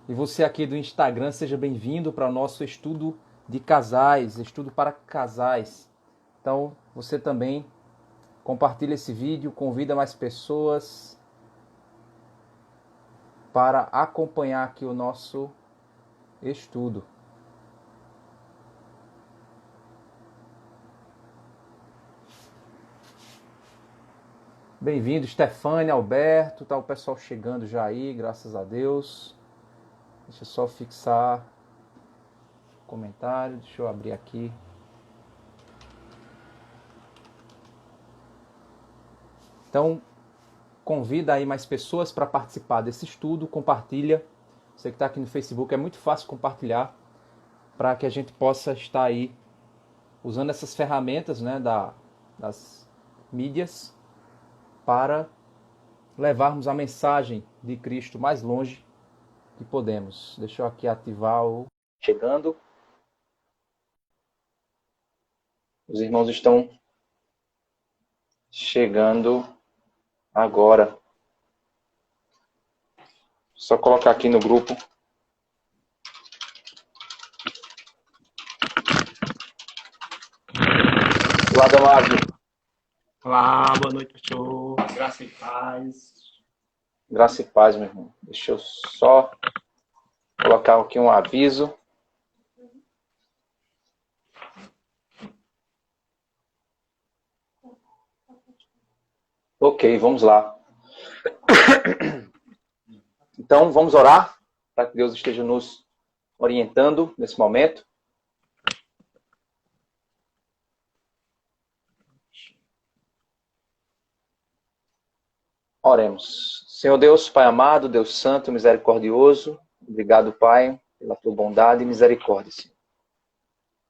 E você aqui do Instagram, seja bem-vindo para o nosso estudo de casais, estudo para casais. Então, você também compartilha esse vídeo, convida mais pessoas para acompanhar aqui o nosso estudo. Bem-vindo, Stefânia, Alberto, tá o pessoal chegando já aí, graças a Deus. Deixa eu só fixar o comentário, deixa eu abrir aqui. Então, convida aí mais pessoas para participar desse estudo, compartilha. Você que está aqui no Facebook, é muito fácil compartilhar para que a gente possa estar aí usando essas ferramentas, né, das mídias para levarmos a mensagem de Cristo mais longe que podemos. Deixa eu aqui ativar o... Chegando. Os irmãos estão chegando agora. Só colocar aqui no grupo. Olá, Damásio. Olá, boa noite, pastor. Graça e paz. Graça e paz, meu irmão. Deixa eu só colocar aqui um aviso. Ok, vamos lá. Então, vamos orar para que Deus esteja nos orientando nesse momento. Oremos. Senhor Deus, Pai amado, Deus santo, misericordioso, obrigado, Pai, pela tua bondade e misericórdia, Senhor.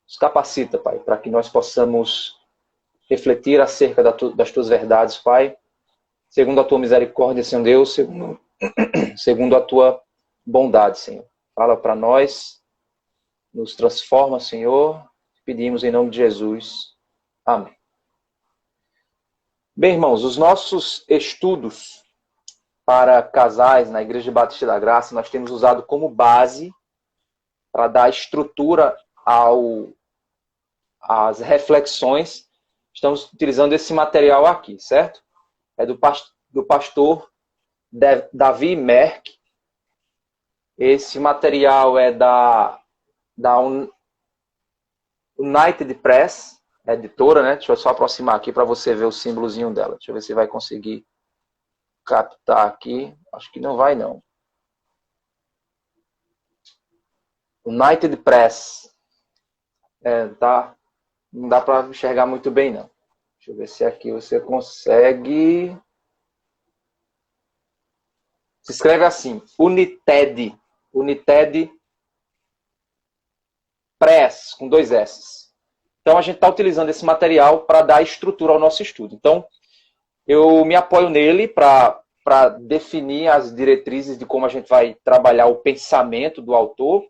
Nos capacita, Pai, para que nós possamos refletir acerca das tuas verdades, Pai, segundo a tua misericórdia, Senhor Deus, segundo a tua bondade, Senhor. Fala para nós, nos transforma, Senhor, pedimos em nome de Jesus. Amém. Bem, irmãos, os nossos estudos para casais na Igreja Batista da Graça, nós temos usado como base para dar estrutura às reflexões. Estamos utilizando esse material aqui, certo? É do pastor Davi Merck. Esse material é da United Press, editora, né? Deixa eu só aproximar aqui para você ver o símbolozinho dela. Deixa eu ver se vai conseguir captar aqui. Acho que não vai, não. United Press. Tá? Não dá para enxergar muito bem, não. Deixa eu ver se aqui você consegue. Se escreve assim, United. United Press, com 2 S. Então, a gente está utilizando esse material para dar estrutura ao nosso estudo. Então, eu me apoio nele para definir as diretrizes de como a gente vai trabalhar o pensamento do autor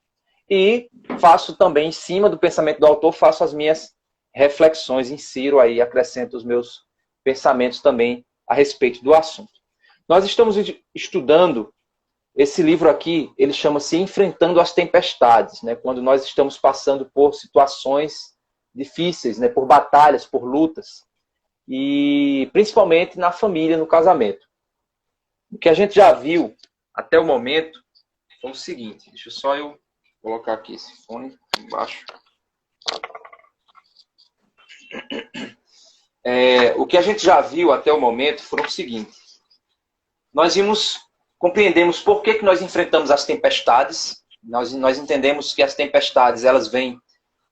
e faço também, em cima do pensamento do autor, faço as minhas reflexões, insiro aí, acrescento os meus pensamentos também a respeito do assunto. Nós estamos estudando esse livro aqui, ele chama-se Enfrentando as Tempestades, né? Quando nós estamos passando por situações difíceis, né? Por batalhas, por lutas, e principalmente na família, no casamento. O que a gente já viu até o momento foi o seguinte, deixa eu só colocar aqui esse fone embaixo. O que a gente já viu até o momento foi o seguinte, nós compreendemos por que nós enfrentamos as tempestades, nós entendemos que as tempestades elas vêm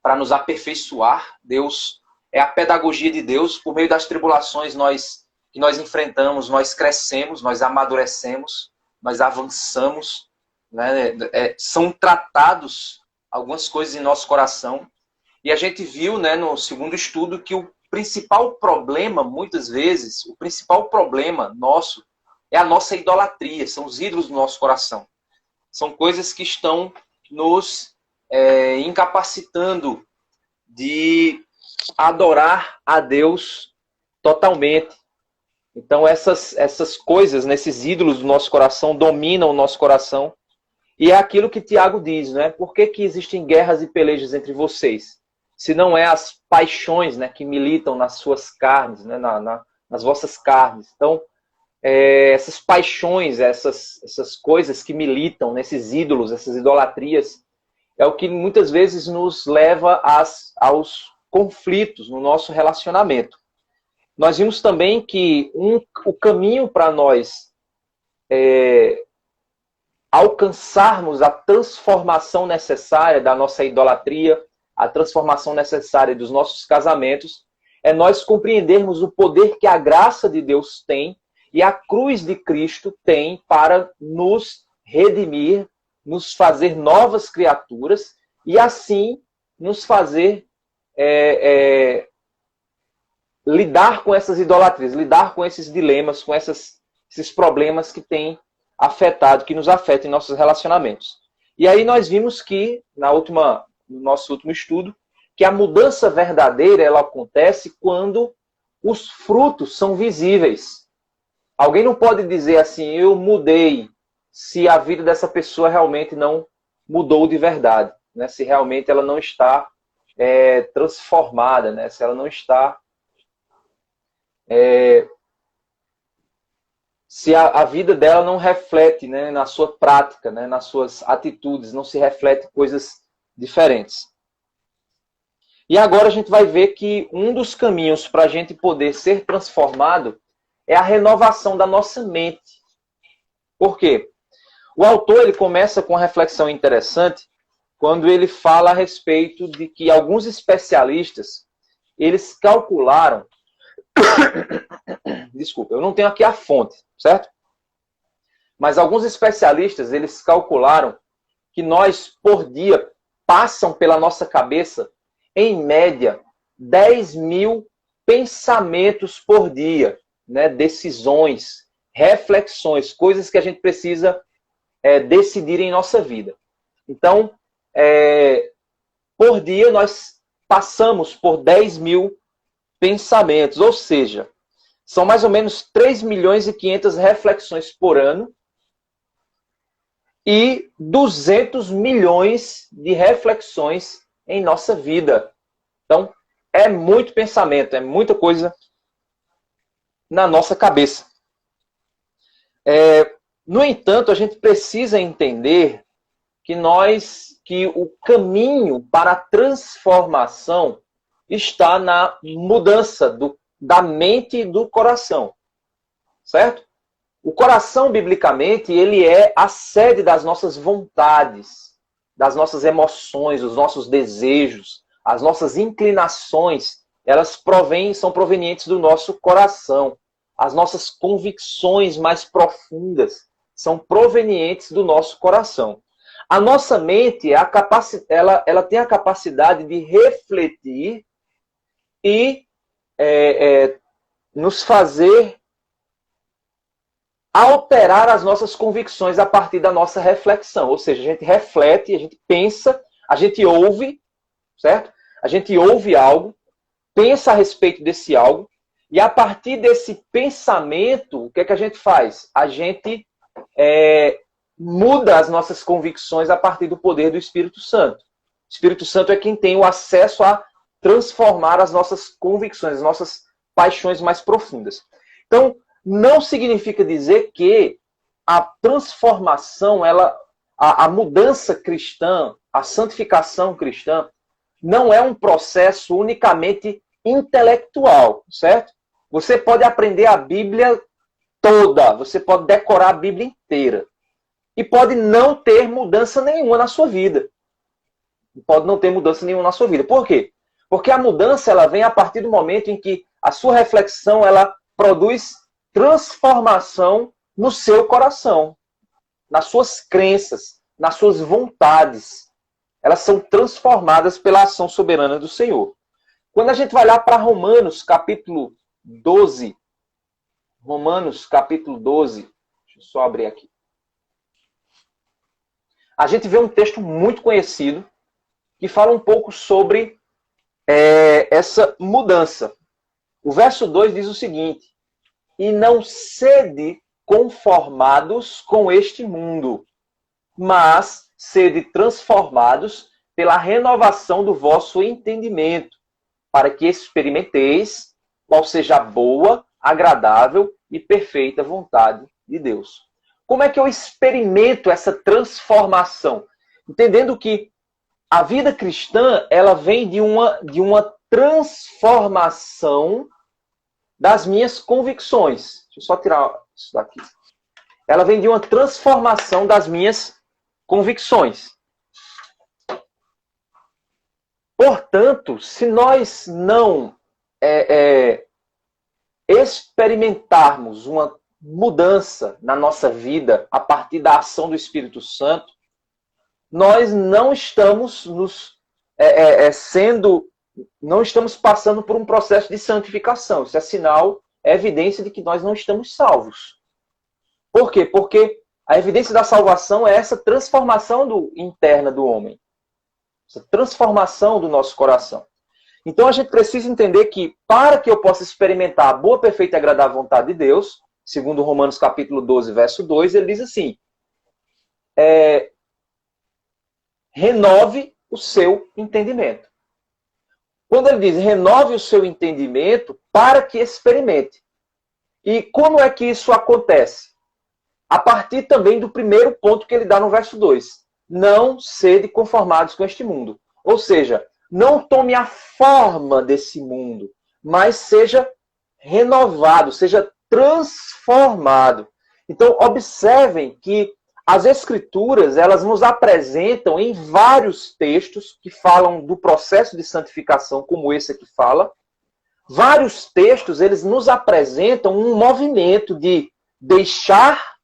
para nos aperfeiçoar. Deus é a pedagogia de Deus. Por meio das tribulações que nós enfrentamos, nós crescemos, nós amadurecemos, nós avançamos. Né? São tratados algumas coisas em nosso coração. E a gente viu, né, no segundo estudo que o principal problema, muitas vezes, o principal problema nosso é a nossa idolatria, são os ídolos do nosso coração. São coisas que estão nos incapacitando de adorar a Deus totalmente. Então essas coisas, esses ídolos do nosso coração dominam o nosso coração E é aquilo que Tiago diz, né? Por que que existem guerras e pelejas entre vocês? Se não é as paixões, né, que militam nas suas carnes, né, nas vossas carnes. Então, essas paixões, essas coisas que militam nesses ídolos, essas idolatrias, é o que muitas vezes nos leva aos conflitos no nosso relacionamento. Nós vimos também que o caminho para nós alcançarmos a transformação necessária da nossa idolatria, a transformação necessária dos nossos casamentos, é nós compreendermos o poder que a graça de Deus tem e a cruz de Cristo tem para nos redimir, nos fazer novas criaturas e assim nos fazer lidar com essas idolatrias, lidar com esses dilemas, com esses problemas que têm afetado, que nos afetam em nossos relacionamentos. E aí nós vimos que, no nosso último estudo, que a mudança verdadeira ela acontece quando os frutos são visíveis. Alguém não pode dizer assim, eu mudei, se a vida dessa pessoa realmente não mudou de verdade, né? Se realmente ela não está transformada, né? Se ela não está... se a vida dela não reflete, né, na sua prática, né, nas suas atitudes, não se reflete coisas diferentes. E agora a gente vai ver que um dos caminhos para a gente poder ser transformado é a renovação da nossa mente. Por quê? O autor ele começa com uma reflexão interessante quando ele fala a respeito de que alguns especialistas eles calcularam... Desculpa, eu não tenho aqui a fonte, certo? Mas alguns especialistas, eles calcularam que nós, por dia, passam pela nossa cabeça, em média, 10 mil pensamentos por dia, né? Decisões, reflexões, coisas que a gente precisa decidir em nossa vida. Então, por dia, nós passamos por 10 mil pensamentos, ou seja, são mais ou menos 3 milhões e 500 reflexões por ano e 200 milhões de reflexões em nossa vida. Então, é muito pensamento, é muita coisa na nossa cabeça. No entanto, a gente precisa entender que o caminho para a transformação está na mudança da mente e do coração, certo? O coração, biblicamente, ele é a sede das nossas vontades, das nossas emoções, dos nossos desejos, as nossas inclinações, elas são provenientes do nosso coração. As nossas convicções mais profundas são provenientes do nosso coração. A nossa mente, ela tem a capacidade de refletir e nos fazer alterar as nossas convicções a partir da nossa reflexão. Ou seja, a gente reflete, a gente pensa, a gente ouve, certo? A gente ouve algo, pensa a respeito desse algo, e a partir desse pensamento, o que é que a gente faz? A gente muda as nossas convicções a partir do poder do Espírito Santo. O Espírito Santo é quem tem o acesso a transformar as nossas convicções, as nossas paixões mais profundas. Então, não significa dizer que a transformação, a mudança cristã, a santificação cristã, não é um processo unicamente intelectual, certo? Você pode aprender a Bíblia toda, você pode decorar a Bíblia inteira, e pode não ter mudança nenhuma na sua vida. Pode não ter mudança nenhuma na sua vida. Por quê? Porque a mudança ela vem a partir do momento em que a sua reflexão ela produz transformação no seu coração, nas suas crenças, nas suas vontades. Elas são transformadas pela ação soberana do Senhor. Quando a gente vai lá para Romanos, capítulo 12. Romanos, capítulo 12. Deixa eu só abrir aqui. A gente vê um texto muito conhecido que fala um pouco sobre essa mudança. O verso 2 diz o seguinte: e não sede conformados com este mundo, mas sede transformados pela renovação do vosso entendimento, para que experimenteis qual seja a boa, agradável e perfeita vontade de Deus. Como é que eu experimento essa transformação? Entendendo que a vida cristã, ela vem de uma transformação das minhas convicções. Deixa eu só tirar isso daqui. Ela vem de uma transformação das minhas convicções. Portanto, se nós não experimentarmos uma mudança na nossa vida a partir da ação do Espírito Santo, nós não estamos não estamos passando por um processo de santificação. Isso é sinal, é evidência de que nós não estamos salvos. Por quê? Porque a evidência da salvação é essa transformação interna do homem. Essa transformação do nosso coração. Então a gente precisa entender que, para que eu possa experimentar a boa, perfeita e agradável vontade de Deus, segundo Romanos capítulo 12, verso 2, ele diz assim, renove o seu entendimento. Quando ele diz renove o seu entendimento para que experimente. E como é que isso acontece? A partir também do primeiro ponto que ele dá no verso 2. Não sede conformados com este mundo. Ou seja, não tome a forma desse mundo, mas seja renovado, seja transformado. Então, observem que as Escrituras, elas nos apresentam em vários textos que falam do processo de santificação, como esse aqui fala. Vários textos, eles nos apresentam um movimento de deixar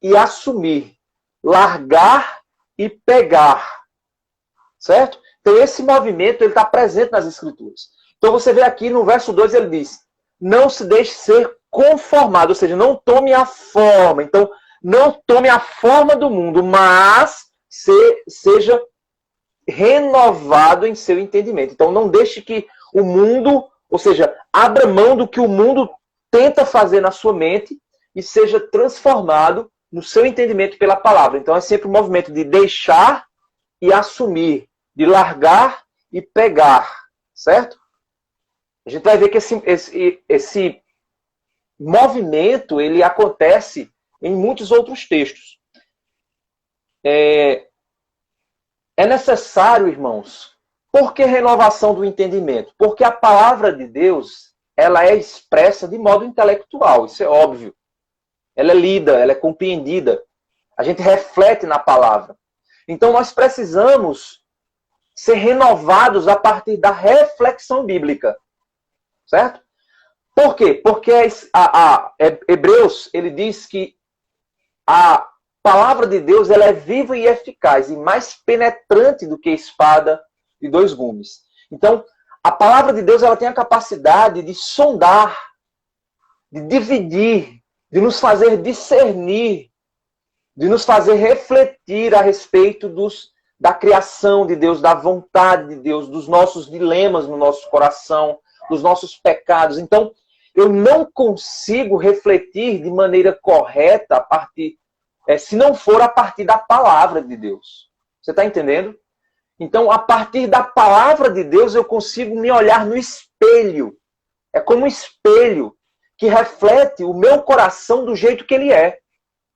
e assumir, largar e pegar. Certo? Então, esse movimento, ele está presente nas Escrituras. Então, você vê aqui no verso 2, ele diz, não se deixe ser conformado, ou seja, não tome a forma. Então, não tome a forma do mundo, mas seja renovado em seu entendimento. Então, não deixe que o mundo, ou seja, abra mão do que o mundo tenta fazer na sua mente e seja transformado no seu entendimento pela palavra. Então, é sempre um movimento de deixar e assumir, de largar e pegar, certo? A gente vai ver que esse movimento, ele acontece em muitos outros textos. É necessário, irmãos, por que renovação do entendimento? Porque a palavra de Deus, ela é expressa de modo intelectual, isso é óbvio. Ela é lida, ela é compreendida. A gente reflete na palavra. Então nós precisamos ser renovados a partir da reflexão bíblica. Certo? Por quê? Porque Hebreus, ele diz que a palavra de Deus, ela é viva e eficaz e mais penetrante do que espada de dois gumes. Então, a palavra de Deus, ela tem a capacidade de sondar, de dividir, de nos fazer discernir, de nos fazer refletir a respeito da criação de Deus, da vontade de Deus, dos nossos dilemas no nosso coração, dos nossos pecados. Então, eu não consigo refletir de maneira correta a partir, se não for a partir da palavra de Deus. Você está entendendo? Então, a partir da palavra de Deus, eu consigo me olhar no espelho. É como um espelho que reflete o meu coração do jeito que ele é.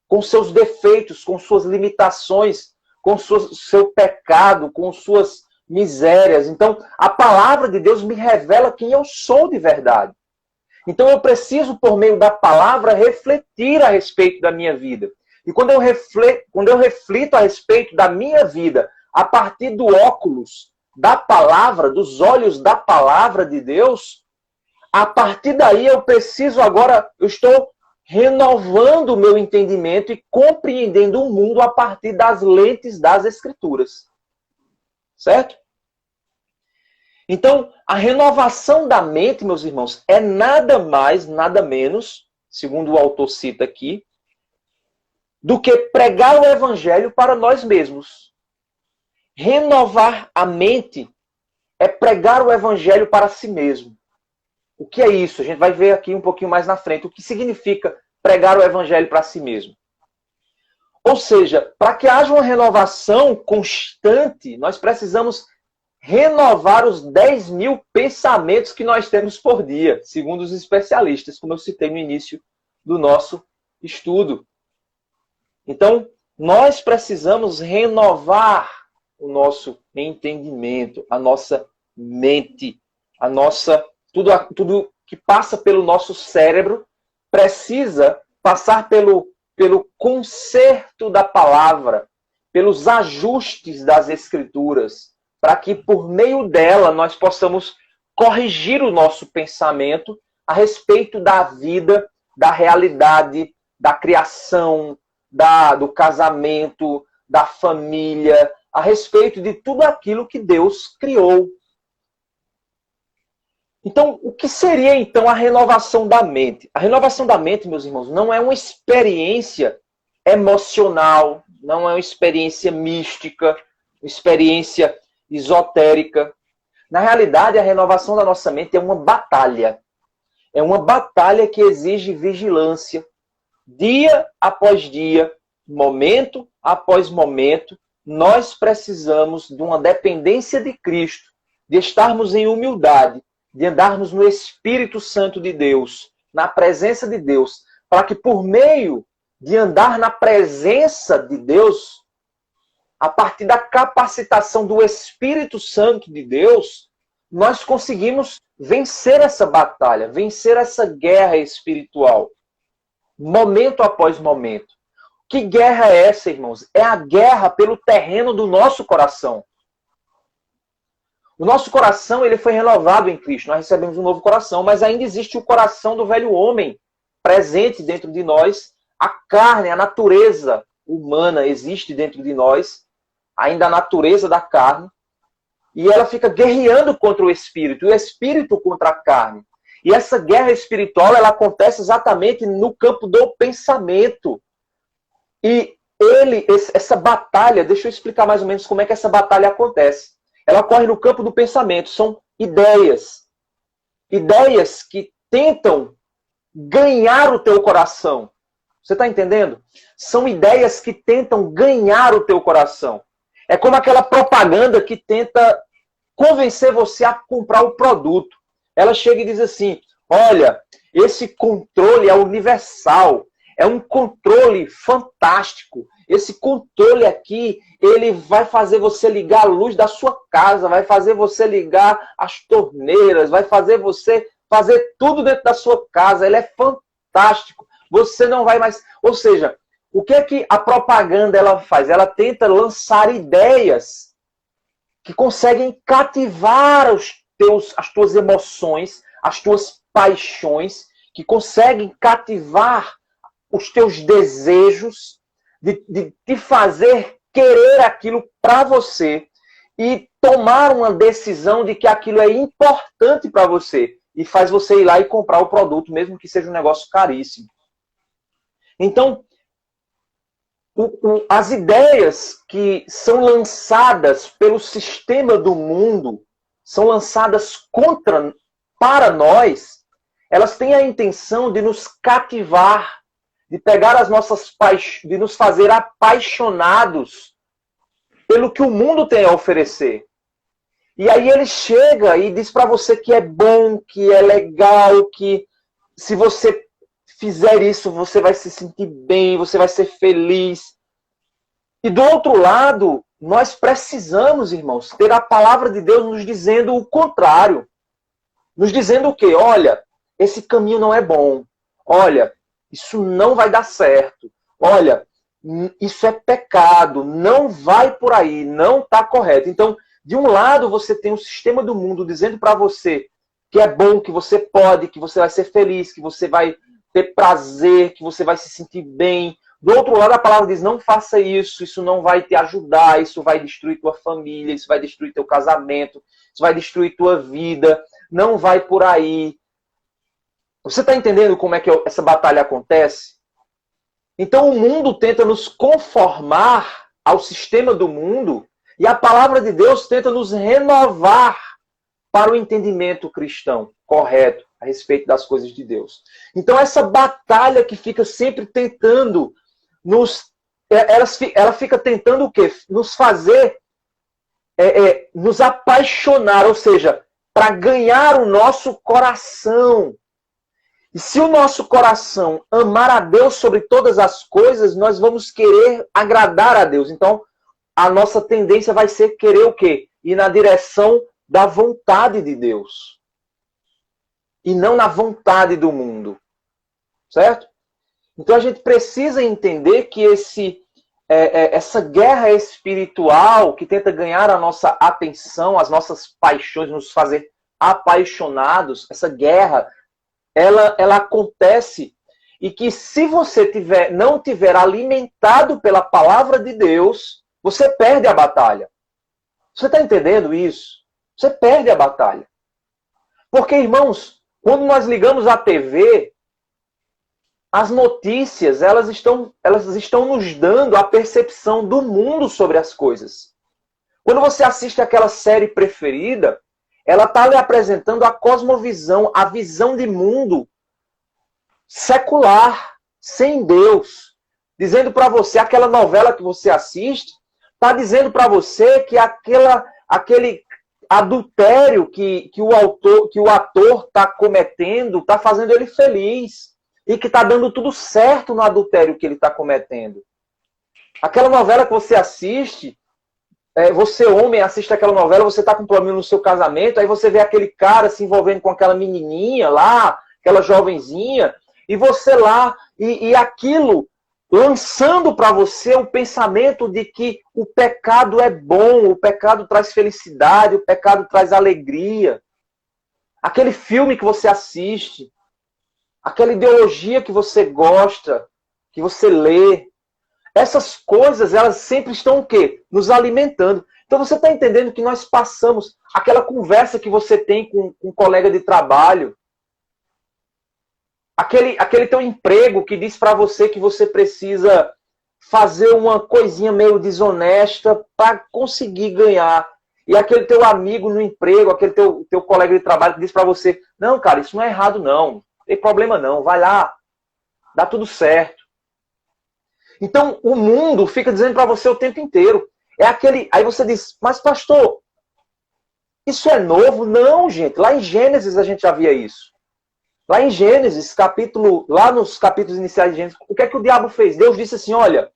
Com seus defeitos, com suas limitações, com seu pecado, com suas misérias. Então, a palavra de Deus me revela quem eu sou de verdade. Então, eu preciso, por meio da palavra, refletir a respeito da minha vida. E quando eu reflito a respeito da minha vida, a partir do óculos da palavra, dos olhos da palavra de Deus, a partir daí eu estou renovando o meu entendimento e compreendendo o mundo a partir das lentes das Escrituras. Certo? Então, a renovação da mente, meus irmãos, é nada mais, nada menos, segundo o autor cita aqui, do que pregar o Evangelho para nós mesmos. Renovar a mente é pregar o Evangelho para si mesmo. O que é isso? A gente vai ver aqui um pouquinho mais na frente. O que significa pregar o Evangelho para si mesmo? Ou seja, para que haja uma renovação constante, nós precisamos renovar os 10.000 pensamentos que nós temos por dia, segundo os especialistas, como eu citei no início do nosso estudo. Então, nós precisamos renovar o nosso entendimento, a nossa mente, tudo que passa pelo nosso cérebro precisa passar pelo conserto da palavra, pelos ajustes das escrituras, para que por meio dela nós possamos corrigir o nosso pensamento a respeito da vida, da realidade, da criação, do casamento, da família, a respeito de tudo aquilo que Deus criou. Então, o que seria então a renovação da mente? A renovação da mente, meus irmãos, não é uma experiência emocional, não é uma experiência mística, uma experiência esotérica. Na realidade, a renovação da nossa mente é uma batalha. É uma batalha que exige vigilância. Dia após dia, momento após momento, nós precisamos de uma dependência de Cristo, de estarmos em humildade, de andarmos no Espírito Santo de Deus, na presença de Deus, para que por meio de andar na presença de Deus, a partir da capacitação do Espírito Santo de Deus, nós conseguimos vencer essa batalha, vencer essa guerra espiritual, momento após momento. Que guerra é essa, irmãos? É a guerra pelo terreno do nosso coração. O nosso coração ele foi renovado em Cristo. Nós recebemos um novo coração, mas ainda existe o coração do velho homem presente dentro de nós. A carne, a natureza humana existe dentro de nós, ainda a natureza da carne, e ela fica guerreando contra o espírito, e o espírito contra a carne. E essa guerra espiritual ela acontece exatamente no campo do pensamento. E essa batalha, deixa eu explicar mais ou menos como é que essa batalha acontece. Ela ocorre no campo do pensamento. São ideias. Ideias que tentam ganhar o teu coração. Você está entendendo? São ideias que tentam ganhar o teu coração. É como aquela propaganda que tenta convencer você a comprar o produto. Ela chega e diz assim, olha, esse controle é universal. É um controle fantástico. Esse controle aqui, ele vai fazer você ligar a luz da sua casa, vai fazer você ligar as torneiras, vai fazer você fazer tudo dentro da sua casa. Ele é fantástico. Você não vai mais... Ou seja, o que é que a propaganda ela faz? Ela tenta lançar ideias que conseguem cativar as tuas emoções, as tuas paixões, que conseguem cativar os teus desejos, de te fazer querer aquilo para você e tomar uma decisão de que aquilo é importante para você e faz você ir lá e comprar o produto, mesmo que seja um negócio caríssimo. Então, as ideias que são lançadas pelo sistema do mundo, são lançadas para nós, elas têm a intenção de nos cativar, de pegar as nossas paixões, de nos fazer apaixonados pelo que o mundo tem a oferecer. E aí ele chega e diz para você que é bom, que é legal, que se você fizer isso, você vai se sentir bem, você vai ser feliz. E do outro lado, nós precisamos, irmãos, ter a palavra de Deus nos dizendo o contrário. Nos dizendo o quê? Olha, esse caminho não é bom. Olha, isso não vai dar certo. Olha, isso é pecado. Não vai por aí. Não está correto. Então, de um lado, você tem o sistema do mundo dizendo para você que é bom, que você pode, que você vai ser feliz, que você vai ter prazer, que você vai se sentir bem. Do outro lado, a palavra diz, não faça isso não vai te ajudar, isso vai destruir tua família, isso vai destruir teu casamento, isso vai destruir tua vida, não vai por aí. Você está entendendo como é que essa batalha acontece? Então o mundo tenta nos conformar ao sistema do mundo e a palavra de Deus tenta nos renovar para o entendimento cristão correto a respeito das coisas de Deus. Então essa batalha que fica sempre tentando nos ela fica tentando o quê? Nos fazer nos apaixonar, ou seja, para ganhar o nosso coração. E se o nosso coração amar a Deus sobre todas as coisas, nós vamos querer agradar a Deus. Então, a nossa tendência vai ser querer o quê? Ir na direção da vontade de Deus. E não na vontade do mundo. Certo? Então a gente precisa entender que essa guerra espiritual que tenta ganhar a nossa atenção, as nossas paixões, nos fazer apaixonados, essa guerra, ela acontece, e que se você não tiver alimentado pela palavra de Deus, você perde a batalha. Você está entendendo isso? Você perde a batalha. Porque, irmãos, quando nós ligamos a TV, as notícias, elas estão nos dando a percepção do mundo sobre as coisas. Quando você assiste aquela série preferida, ela está lhe apresentando a cosmovisão, a visão de mundo secular, sem Deus. Dizendo para você, aquela novela que você assiste, está dizendo para você que aquele adultério que o ator está cometendo, está fazendo ele feliz. E que está dando tudo certo no adultério que ele está cometendo. Aquela novela que você assiste, você homem assiste aquela novela, você está com um problema no seu casamento, aí você vê aquele cara se envolvendo com aquela menininha lá, aquela jovenzinha, e você lá, e aquilo lançando para você o pensamento de que o pecado é bom, o pecado traz felicidade, o pecado traz alegria. Aquele filme que você assiste, aquela ideologia que você gosta, que você lê, essas coisas, elas sempre estão o quê? Nos alimentando. Então você está entendendo que nós passamos aquela conversa que você tem com um colega de trabalho, aquele teu emprego que diz para você que você precisa fazer uma coisinha meio desonesta para conseguir ganhar. E aquele teu amigo no emprego, aquele teu colega de trabalho que diz para você, não, cara, isso não é errado não. Não tem problema não, vai lá, dá tudo certo. Então o mundo fica dizendo para você o tempo inteiro. Aí você diz, mas pastor, isso é novo? Não, gente. Lá em Gênesis a gente já via isso. Lá em Gênesis, lá nos capítulos iniciais de Gênesis, o que é que o diabo fez? Deus disse assim, olha,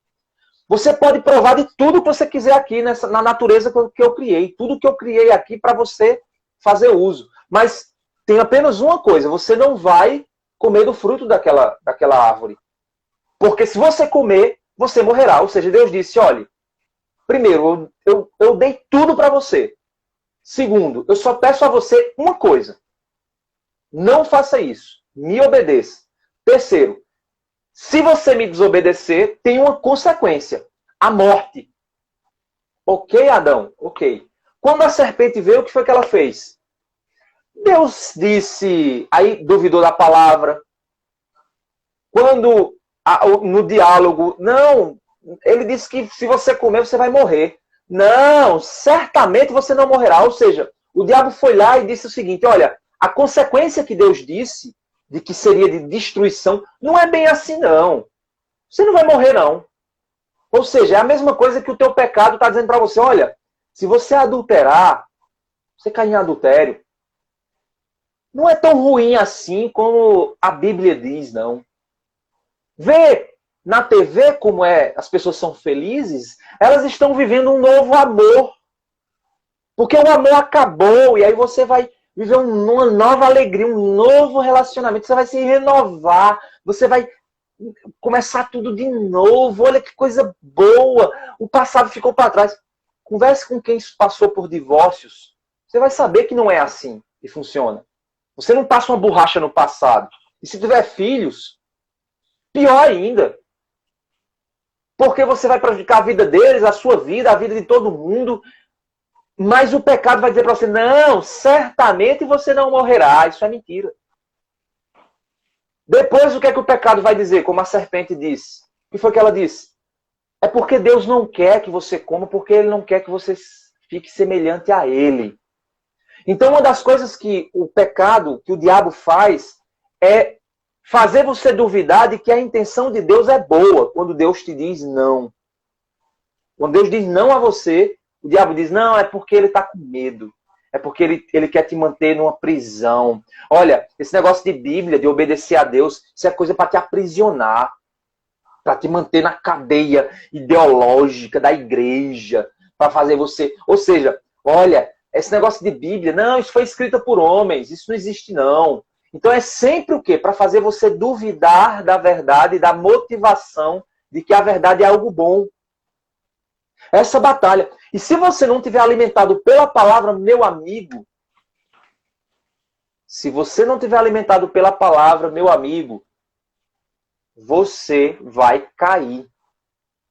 você pode provar de tudo que você quiser aqui na natureza que eu criei. Tudo que eu criei aqui para você fazer uso. Mas tem apenas uma coisa, você não vai comer do fruto daquela árvore. Porque se você comer, você morrerá. Ou seja, Deus disse, olha, primeiro, eu dei tudo para você. Segundo, eu só peço a você uma coisa. Não faça isso. Me obedeça. Terceiro, se você me desobedecer, tem uma consequência. A morte. Ok, Adão? Ok. Quando a serpente veio, o que foi que ela fez? Deus disse, aí duvidou da palavra. Quando, no diálogo, não, ele disse que se você comer, você vai morrer. Não, certamente você não morrerá. Ou seja, o diabo foi lá e disse o seguinte, olha, a consequência que Deus disse, de que seria de destruição, não é bem assim não. Você não vai morrer não. Ou seja, é a mesma coisa que o teu pecado está dizendo para você, olha, se você adulterar, você cair em adultério, não é tão ruim assim como a Bíblia diz, não. Vê na TV como as pessoas são felizes, elas estão vivendo um novo amor. Porque o amor acabou e aí você vai viver uma nova alegria, um novo relacionamento. Você vai se renovar, você vai começar tudo de novo. Olha que coisa boa. O passado ficou para trás. Converse com quem passou por divórcios. Você vai saber que não é assim que funciona. Você não passa uma borracha no passado. E se tiver filhos, pior ainda. Porque você vai prejudicar a vida deles, a sua vida, a vida de todo mundo. Mas o pecado vai dizer para você, não, certamente você não morrerá. Isso é mentira. Depois o que é que o pecado vai dizer? Como a serpente disse. O que foi que ela disse? É porque Deus não quer que você coma, porque Ele não quer que você fique semelhante a Ele. Então uma das coisas que o pecado, que o diabo faz, é fazer você duvidar de que a intenção de Deus é boa, quando Deus te diz não. Quando Deus diz não a você, o diabo diz, não, é porque ele está com medo. É porque ele quer te manter numa prisão. Olha, esse negócio de Bíblia, de obedecer a Deus, isso é coisa para te aprisionar, para te manter na cadeia ideológica da igreja, para fazer você... Ou seja, olha, esse negócio de Bíblia, não, isso foi escrito por homens, isso não existe não. Então é sempre o quê? Para fazer você duvidar da verdade, da motivação de que a verdade é algo bom. Essa batalha. E se você não tiver alimentado pela palavra, meu amigo, se você não tiver alimentado pela palavra, meu amigo, você vai cair.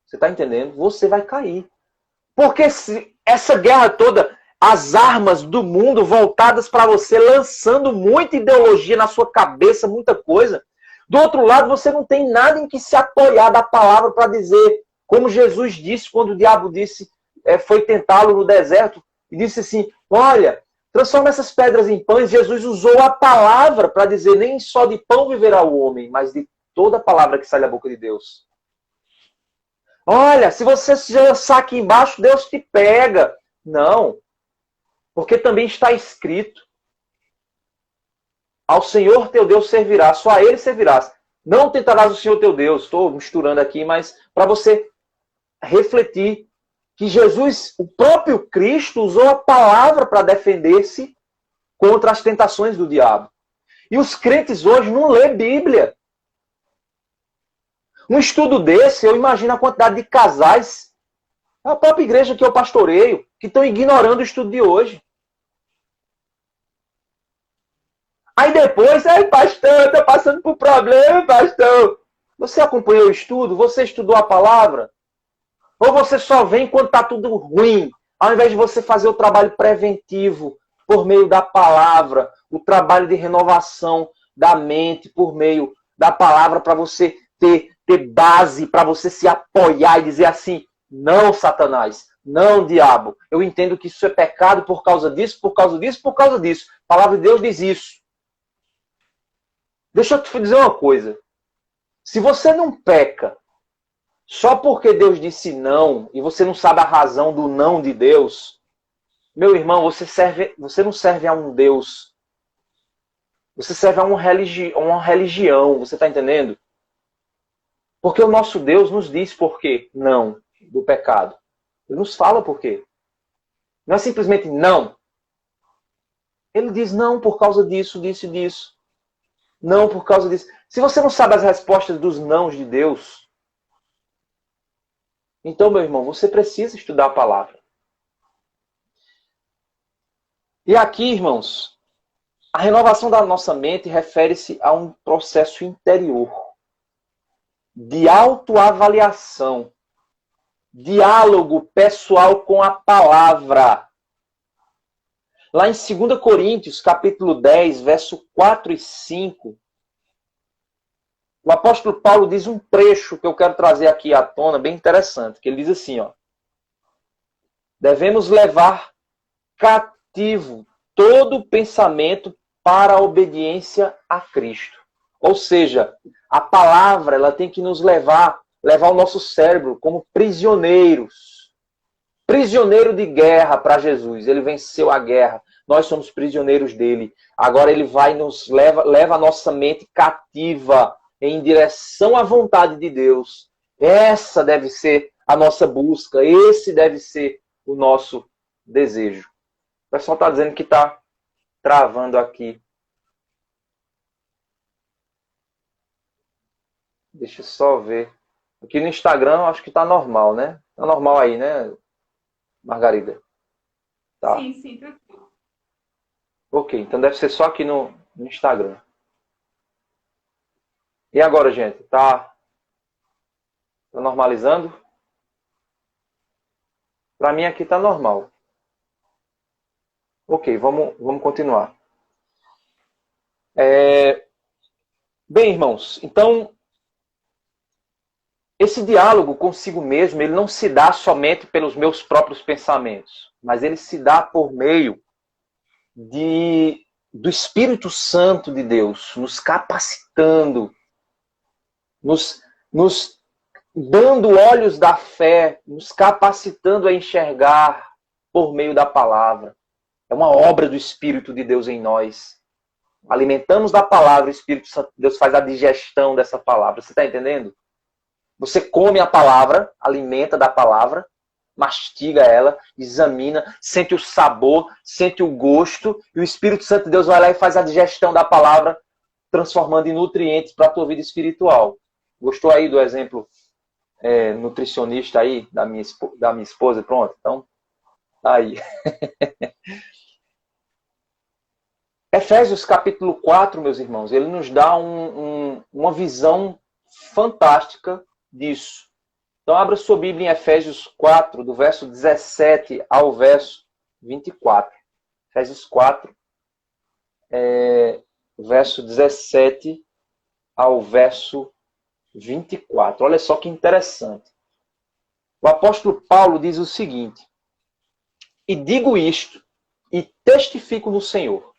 Você está entendendo? Você vai cair. Porque se essa guerra toda, as armas do mundo voltadas para você, lançando muita ideologia na sua cabeça, muita coisa. Do outro lado, você não tem nada em que se apoiar da palavra para dizer, como Jesus disse quando o diabo disse, foi tentá-lo no deserto, e disse assim, olha, transforma essas pedras em pães. Jesus usou a palavra para dizer, nem só de pão viverá o homem, mas de toda a palavra que sai da boca de Deus. Olha, se você se lançar aqui embaixo, Deus te pega. Não, porque também está escrito, ao Senhor teu Deus servirás, só a Ele servirás. Não tentarás o Senhor teu Deus. Estou misturando aqui, mas para você refletir que Jesus, o próprio Cristo, usou a palavra para defender-se contra as tentações do diabo. E os crentes hoje não lêem Bíblia. Um estudo desse, eu imagino a quantidade de casais, a própria igreja que eu pastoreio, que estão ignorando o estudo de hoje. Aí depois, pastor, estou passando por problema, pastor. Você acompanhou o estudo? Você estudou a palavra? Ou você só vem quando está tudo ruim? Ao invés de você fazer o trabalho preventivo por meio da palavra, o trabalho de renovação da mente por meio da palavra para você ter base, para você se apoiar e dizer assim, não, Satanás, não, diabo. Eu entendo que isso é pecado por causa disso, por causa disso, por causa disso. A palavra de Deus diz isso. Deixa eu te dizer uma coisa. Se você não peca só porque Deus disse não e você não sabe a razão do não de Deus, meu irmão, você não serve a um Deus. Você serve a uma religião. Você está entendendo? Porque o nosso Deus nos diz por quê não do pecado. Ele nos fala por quê. Não é simplesmente não. Ele diz não por causa disso, disso e disso. Não por causa disso. Se você não sabe as respostas dos nãos de Deus, então, meu irmão, você precisa estudar a palavra. E aqui, irmãos, a renovação da nossa mente refere-se a um processo interior de autoavaliação, diálogo pessoal com a palavra. Lá em 2 Coríntios, capítulo 10, verso 4 e 5, o apóstolo Paulo diz um trecho que eu quero trazer aqui à tona, bem interessante, que ele diz assim, ó, devemos levar cativo todo pensamento para a obediência a Cristo. Ou seja, a palavra ela tem que nos levar o nosso cérebro como prisioneiros. Prisioneiro de guerra para Jesus. Ele venceu a guerra. Nós somos prisioneiros dele. Agora ele vai nos leva a nossa mente cativa em direção à vontade de Deus. Essa deve ser a nossa busca. Esse deve ser o nosso desejo. O pessoal está dizendo que está travando aqui. Deixa eu só ver. Aqui no Instagram eu acho que está normal, né? Está normal aí, né, Margarida? Tá. Sim, sim, tranquilo. Ok, então deve ser só aqui no Instagram. E agora, gente? Tá normalizando? Para mim aqui está normal. Ok, vamos continuar. Bem, irmãos, então esse diálogo consigo mesmo, ele não se dá somente pelos meus próprios pensamentos, mas ele se dá por meio do Espírito Santo de Deus, nos capacitando, nos dando olhos da fé, nos capacitando a enxergar por meio da palavra. É uma obra do Espírito de Deus em nós. Alimentamos da palavra, o Espírito Santo de Deus faz a digestão dessa palavra. Você está entendendo? Você come a palavra, alimenta da palavra, mastiga ela, examina, sente o sabor, sente o gosto, e o Espírito Santo de Deus vai lá e faz a digestão da palavra, transformando em nutrientes para a tua vida espiritual. Gostou aí do exemplo nutricionista aí, da minha esposa? Pronto, então, tá aí. Efésios capítulo 4, meus irmãos, ele nos dá uma visão fantástica disso. Então, abra sua Bíblia em Efésios 4, do verso 17 ao verso 24. Efésios 4, verso 17 ao verso 24. Olha só que interessante. O apóstolo Paulo diz o seguinte: e digo isto, e testifico no Senhor,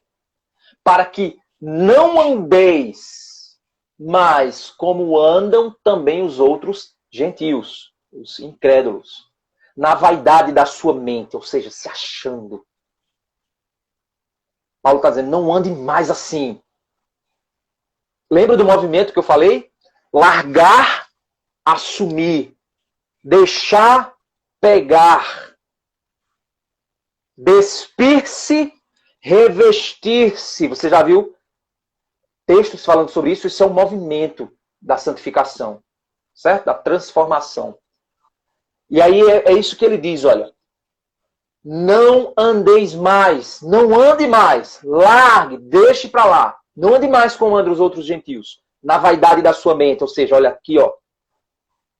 para que não andeis mais como andam também os outros gentios, os incrédulos, na vaidade da sua mente, ou seja, se achando. Paulo está dizendo, não ande mais assim. Lembra do movimento que eu falei? Largar, assumir, deixar, pegar, despir-se, revestir-se. Você já viu textos falando sobre isso? Isso é um movimento da santificação, certo? Da transformação. E aí é isso que ele diz, olha. Não andeis mais, não ande mais, largue, deixe para lá. Não ande mais como andam os outros gentios, na vaidade da sua mente. Ou seja, olha aqui, ó.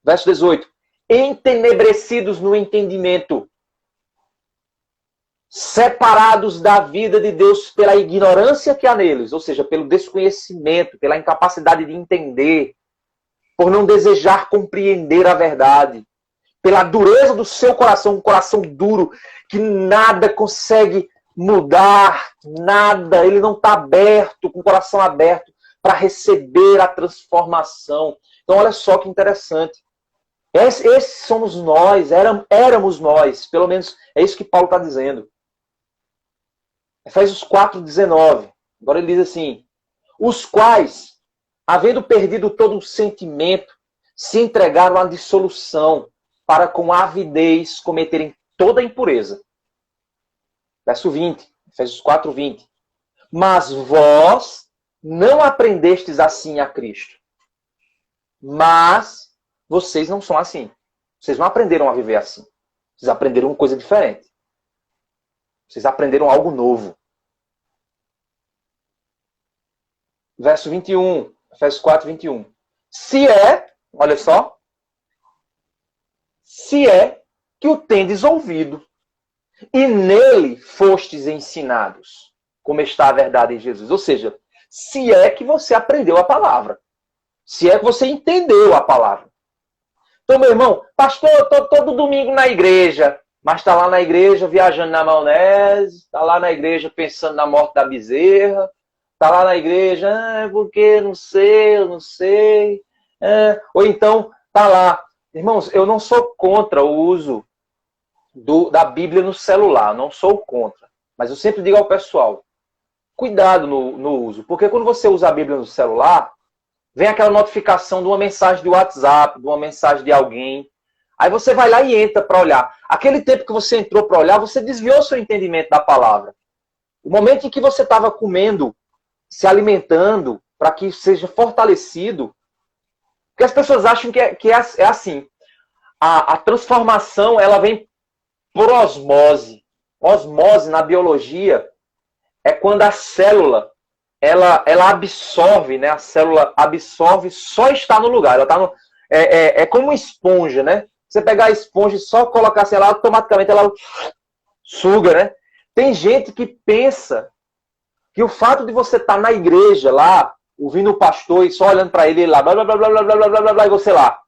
Verso 18. Entenebrecidos no entendimento, separados da vida de Deus pela ignorância que há neles, ou seja, pelo desconhecimento, pela incapacidade de entender, por não desejar compreender a verdade, pela dureza do seu coração, um coração duro, que nada consegue mudar, nada, ele não está aberto, com o coração aberto, para receber a transformação. Então, olha só que interessante. Esses somos nós, éramos nós, pelo menos é isso que Paulo está dizendo. Efésios 4,19. Agora ele diz assim: os quais, havendo perdido todo o sentimento, se entregaram à dissolução, para com avidez cometerem toda a impureza. Verso 20, Efésios 4:20. Mas vós não aprendestes assim a Cristo. Mas vocês não são assim. Vocês não aprenderam a viver assim. Vocês aprenderam uma coisa diferente. Vocês aprenderam algo novo. Verso 21, Efésios 4:21. Se é, olha só, se é que o tendes ouvido, e nele fostes ensinados, como está a verdade em Jesus. Ou seja, se é que você aprendeu a palavra. Se é que você entendeu a palavra. Então, meu irmão, pastor, eu estou todo domingo na igreja, mas está lá na igreja viajando na maionese, está lá na igreja pensando na morte da bezerra, está lá na igreja, porque não sei, eu não sei. Ou então, está lá. Irmãos, eu não sou contra o uso da Bíblia no celular, não sou contra. Mas eu sempre digo ao pessoal, cuidado no uso, porque quando você usa a Bíblia no celular, vem aquela notificação de uma mensagem de WhatsApp, de uma mensagem de alguém, aí você vai lá e entra para olhar. Aquele tempo que você entrou para olhar, você desviou seu entendimento da palavra. O momento em que você estava comendo, se alimentando, para que seja fortalecido, porque as pessoas acham que é assim. A transformação, ela vem por osmose. Osmose, na biologia, é quando a célula, ela absorve, né? A célula absorve, só está no lugar. Ela tá é como uma esponja, né? Você pegar a esponja e só colocar assim, ela automaticamente ela suga, né? Tem gente que pensa que o fato de você estar na igreja lá, ouvindo o pastor e só olhando para ele lá, blá, blá, blá, blá, blá, blá, blá, blá, blá, e você lá.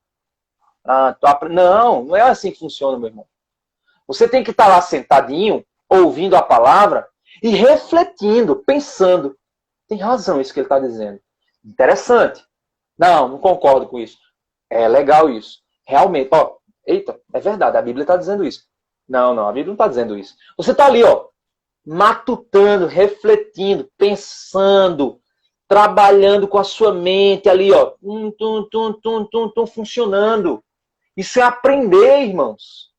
Não é assim que funciona, meu irmão. Você tem que estar lá sentadinho, ouvindo a palavra e refletindo, pensando. Tem razão isso que ele está dizendo. Interessante. Não concordo com isso. É legal isso. realmente, ó, eita, é verdade, a Bíblia está dizendo isso. Não, a Bíblia não está dizendo isso. Você está ali, ó, matutando, refletindo, pensando, trabalhando com a sua mente ali, ó, funcionando. Isso é aprender, irmãos.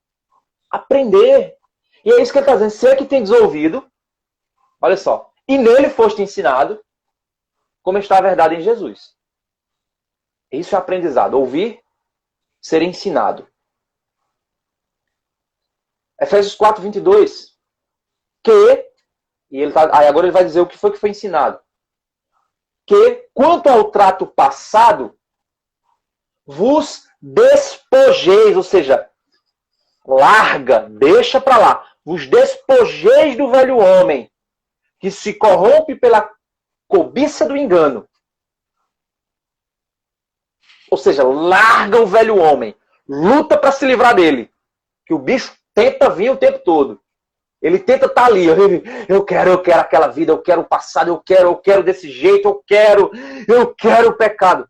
Aprender. E é isso que ele está dizendo. Você que tem ouvido, olha só, e nele foste ensinado, como está a verdade em Jesus. Isso é aprendizado. Ouvir, ser ensinado. Efésios 4, 22. Aí agora ele vai dizer o que foi ensinado. Que, quanto ao trato passado, vos despojeis, ou seja, larga, deixa para lá. Vos despojeis do velho homem, que se corrompe pela cobiça do engano. Ou seja, larga o velho homem. Luta para se livrar dele. Que o bicho tenta vir o tempo todo. Ele tenta estar ali. Eu quero aquela vida, eu quero o passado, eu quero desse jeito, eu quero o pecado.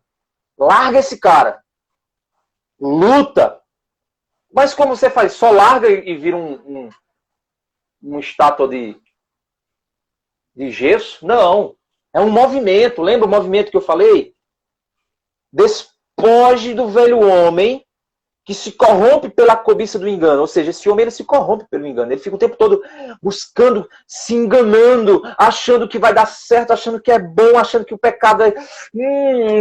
Larga esse cara. Luta. Mas como você faz? Só larga e vira uma estátua de gesso? Não. É um movimento. Lembra o movimento que eu falei? Despoje do velho homem que se corrompe pela cobiça do engano. Ou seja, esse homem ele se corrompe pelo engano. Ele fica o tempo todo buscando, se enganando, achando que vai dar certo, achando que é bom, achando que o pecado é...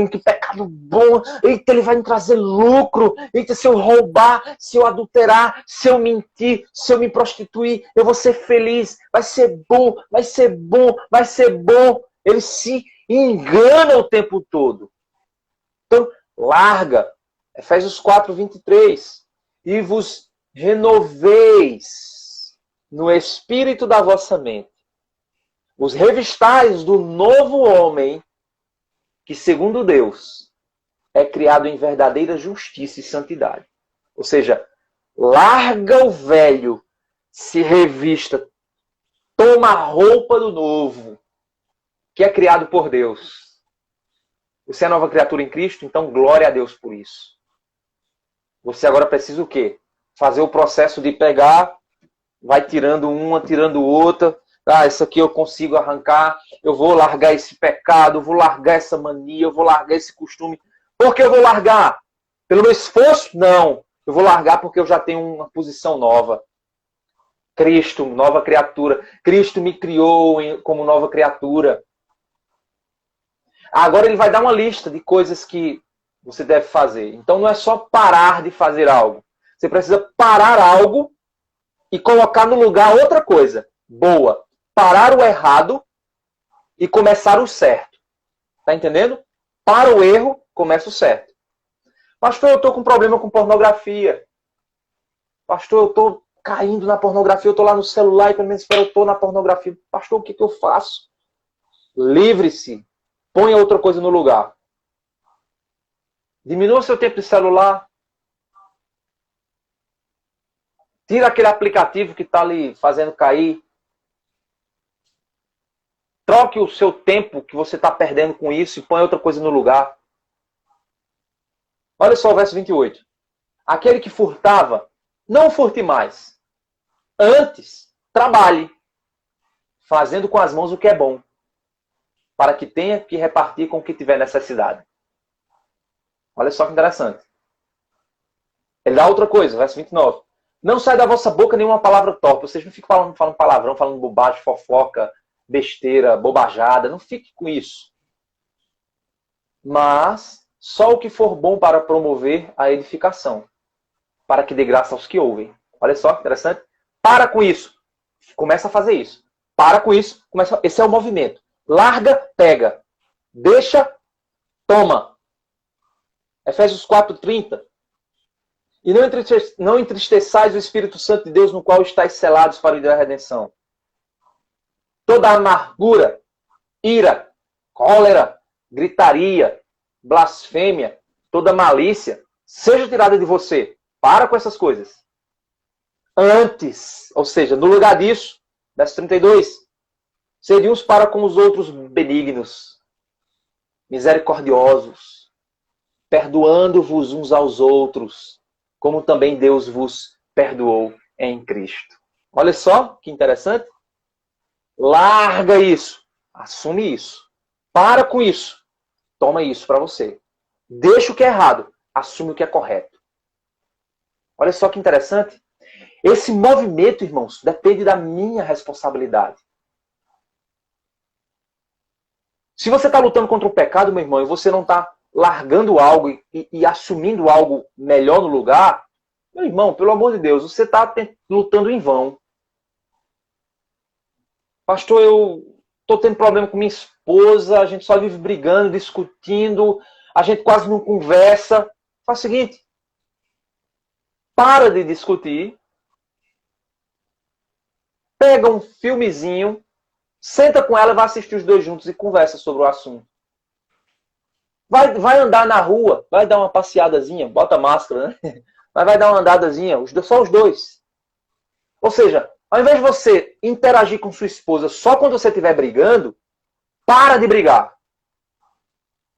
que pecado bom. Eita, ele vai me trazer lucro. Eita, se eu roubar, se eu adulterar, se eu mentir, se eu me prostituir, eu vou ser feliz. Vai ser bom, vai ser bom, vai ser bom. Ele se engana o tempo todo. Então, larga. Efésios 4, 23. E vos renoveis no espírito da vossa mente. Os revistais do novo homem, que segundo Deus é criado em verdadeira justiça e santidade. Ou seja, larga o velho, se revista, toma a roupa do novo, que é criado por Deus. Você é nova criatura em Cristo, então glória a Deus por isso. Você agora precisa o quê? Fazer o processo de pegar, vai tirando uma, tirando outra. Ah, isso aqui eu consigo arrancar. Eu vou largar esse pecado, eu vou largar essa mania, eu vou largar esse costume. Por que eu vou largar? Pelo meu esforço? Não. Eu vou largar porque eu já tenho uma posição nova. Cristo, nova criatura. Cristo me criou como nova criatura. Agora ele vai dar uma lista de coisas que você deve fazer. Então não é só parar de fazer algo. Você precisa parar algo e colocar no lugar outra coisa boa. Parar o errado e começar o certo. Tá entendendo? Para o erro, começa o certo. Pastor, eu estou com problema com pornografia. Pastor, eu estou caindo na pornografia. Eu estou lá no celular e pelo menos eu estou na pornografia. Pastor, o que eu faço? Livre-se. Ponha outra coisa no lugar. Diminua seu tempo de celular. Tira aquele aplicativo que está ali fazendo cair. Troque o seu tempo que você está perdendo com isso e põe outra coisa no lugar. Olha só o verso 28. Aquele que furtava, não furte mais. Antes, trabalhe, fazendo com as mãos o que é bom, para que tenha que repartir com o que tiver necessidade. Olha só que interessante. Ele dá outra coisa, verso 29. Não sai da vossa boca nenhuma palavra torpe. Vocês não ficam falando palavrão, falando bobagem, fofoca, besteira, bobajada. Não fique com isso. Mas só o que for bom para promover a edificação, para que dê graça aos que ouvem. Olha só que interessante. Para com isso. Começa a fazer isso. Para com isso. Esse é o movimento. Larga, pega. Deixa, toma. Efésios 4:30. E não entristeçais o Espírito Santo de Deus, no qual estáis selados para o dia da redenção. Toda amargura, ira, cólera, gritaria, blasfêmia, toda malícia, seja tirada de você. Para com essas coisas. Antes, ou seja, no lugar disso, verso 32, sede uns para com os outros benignos, misericordiosos, perdoando-vos uns aos outros, como também Deus vos perdoou em Cristo. Olha só que interessante. Larga isso. Assume isso. Para com isso. Toma isso para você. Deixa o que é errado. Assume o que é correto. Olha só que interessante. Esse movimento, irmãos, depende da minha responsabilidade. Se você está lutando contra o pecado, meu irmão, e você não está largando algo e assumindo algo melhor no lugar, meu irmão, pelo amor de Deus, você está lutando em vão. Pastor, eu estou tendo problema com minha esposa, a gente só vive brigando, discutindo, a gente quase não conversa. Faz o seguinte, para de discutir, pega um filmezinho, senta com ela, vai assistir os dois juntos e conversa sobre o assunto. Vai andar na rua, vai dar uma passeadazinha, bota máscara, né? Mas vai dar uma andadazinha, só os dois. Ou seja, ao invés de você interagir com sua esposa só quando você estiver brigando, para de brigar.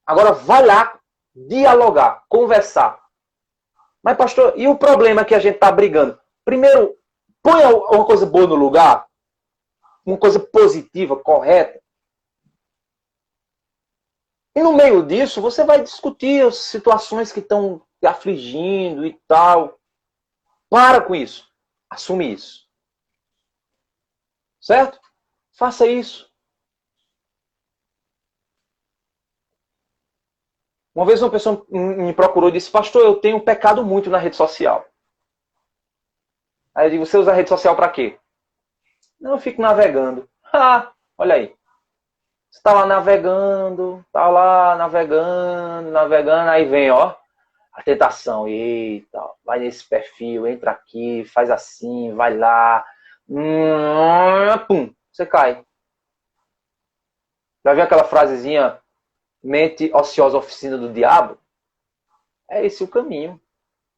Agora vai lá dialogar, conversar. Mas, pastor, e o problema que a gente está brigando? Primeiro, põe uma coisa boa no lugar, uma coisa positiva, correta. E no meio disso, você vai discutir as situações que estão te afligindo e tal. Para com isso. Assume isso. Certo? Faça isso. Uma vez uma pessoa me procurou e disse, pastor, eu tenho pecado muito na rede social. Aí eu digo, você usa a rede social para quê? Não, eu fico navegando. Ah, olha aí. Você está lá navegando, navegando, aí vem, ó, a tentação. Eita, vai nesse perfil, entra aqui, faz assim, vai lá. Pum, você cai. Já viu aquela frasezinha, mente ociosa, oficina do diabo? É esse o caminho.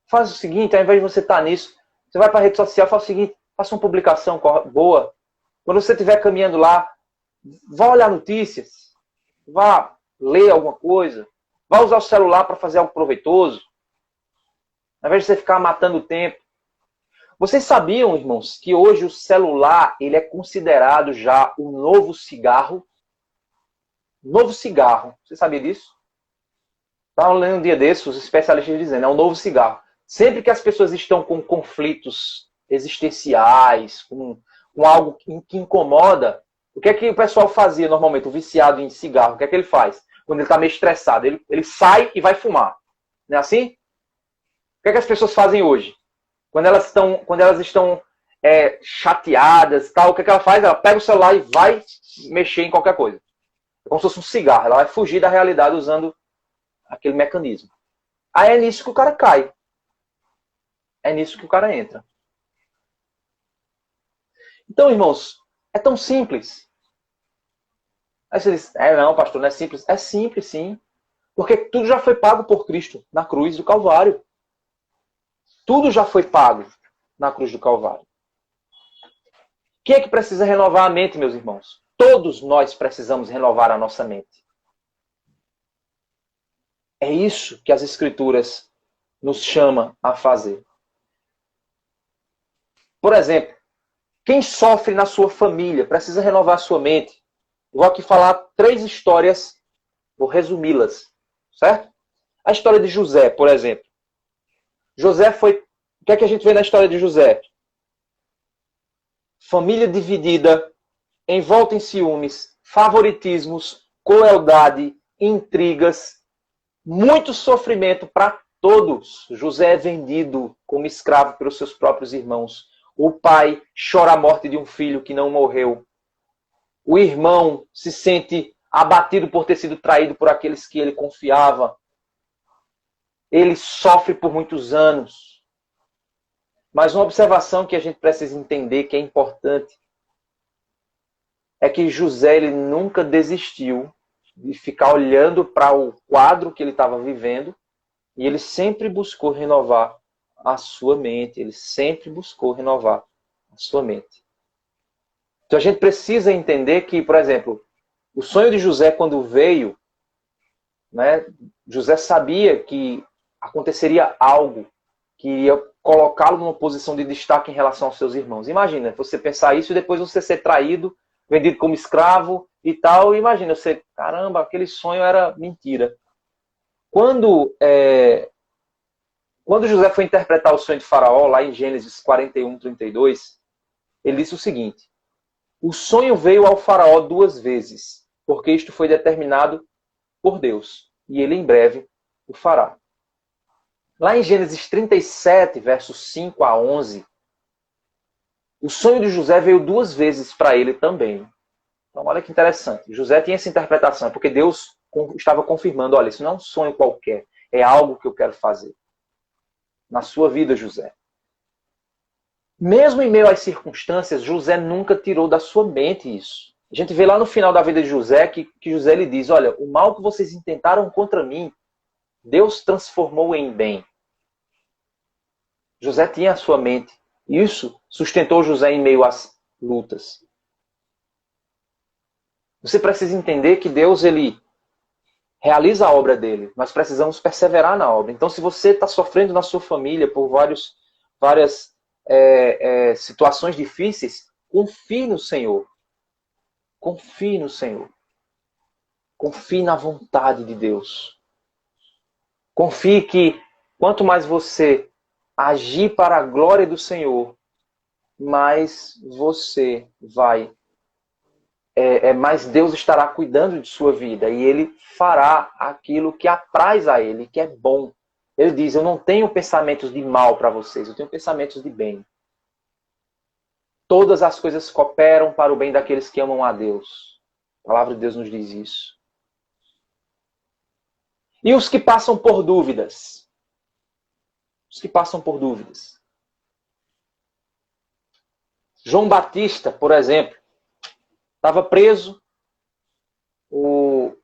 Faz o seguinte, ao invés de você estar nisso, você vai para a rede social, faz o seguinte, faça uma publicação boa. Quando você estiver caminhando lá, vá olhar notícias, vá ler alguma coisa, vá usar o celular para fazer algo proveitoso, ao invés de você ficar matando o tempo. Vocês sabiam, irmãos, que hoje o celular ele é considerado já o novo cigarro? Novo cigarro. Você sabia disso? Estava lendo um dia desses, os especialistas dizendo, é um novo cigarro. Sempre que as pessoas estão com conflitos existenciais, com algo que incomoda, o que é que o pessoal fazia normalmente, o viciado em cigarro? O que é que ele faz? Quando ele está meio estressado, ele sai e vai fumar. Não é assim? O que é que as pessoas fazem hoje? Quando elas estão chateadas, tal, o que é que ela faz? Ela pega o celular e vai mexer em qualquer coisa. É como se fosse um cigarro. Ela vai fugir da realidade usando aquele mecanismo. Aí é nisso que o cara cai. É nisso que o cara entra. Então, irmãos, é tão simples. Aí você diz, não, pastor, não é simples. É simples, sim. Porque tudo já foi pago por Cristo na cruz do Calvário. Tudo já foi pago na cruz do Calvário. Quem é que precisa renovar a mente, meus irmãos? Todos nós precisamos renovar a nossa mente. É isso que as Escrituras nos chamam a fazer. Por exemplo, quem sofre na sua família precisa renovar a sua mente. Eu vou aqui falar 3 histórias, vou resumi-las, certo? A história de José, por exemplo. José foi... O que é que a gente vê na história de José? Família dividida, envolta em ciúmes, favoritismos, crueldade, intrigas, muito sofrimento para todos. José é vendido como escravo pelos seus próprios irmãos. O pai chora a morte de um filho que não morreu. O irmão se sente abatido por ter sido traído por aqueles que ele confiava. Ele sofre por muitos anos. Mas uma observação que a gente precisa entender, que é importante, é que José ele nunca desistiu de ficar olhando para o quadro que ele estava vivendo e ele sempre buscou renovar a sua mente. Ele sempre buscou renovar a sua mente. Então a gente precisa entender que, por exemplo, o sonho de José quando veio, né, José sabia que aconteceria algo que ia colocá-lo numa posição de destaque em relação aos seus irmãos. Imagina, você pensar isso e depois você ser traído, vendido como escravo e tal. Imagina, você, caramba, aquele sonho era mentira. Quando José foi interpretar o sonho de Faraó, lá em Gênesis 41, 32, ele disse o seguinte: o sonho veio ao Faraó 2 vezes, porque isto foi determinado por Deus, e ele em breve o fará. Lá em Gênesis 37, versos 5 a 11, o sonho de José veio 2 vezes para ele também. Então, olha que interessante. José tinha essa interpretação, porque Deus estava confirmando, olha, isso não é um sonho qualquer, é algo que eu quero fazer na sua vida, José. Mesmo em meio às circunstâncias, José nunca tirou da sua mente isso. A gente vê lá no final da vida de José que José lhe diz, olha, o mal que vocês intentaram contra mim, Deus transformou em bem. José tinha a sua mente. Isso sustentou José em meio às lutas. Você precisa entender que Deus, ele realiza a obra dele. Nós precisamos perseverar na obra. Então, se você está sofrendo na sua família por várias situações difíceis, confie no Senhor. Confie no Senhor. Confie na vontade de Deus. Confie que quanto mais você agir para a glória do Senhor, mais você vai mais Deus estará cuidando de sua vida e Ele fará aquilo que apraz a Ele, que é bom. Ele diz, eu não tenho pensamentos de mal para vocês, eu tenho pensamentos de bem. Todas as coisas cooperam para o bem daqueles que amam a Deus. A palavra de Deus nos diz isso. E os que passam por dúvidas? Os que passam por dúvidas. João Batista, por exemplo, estava preso. O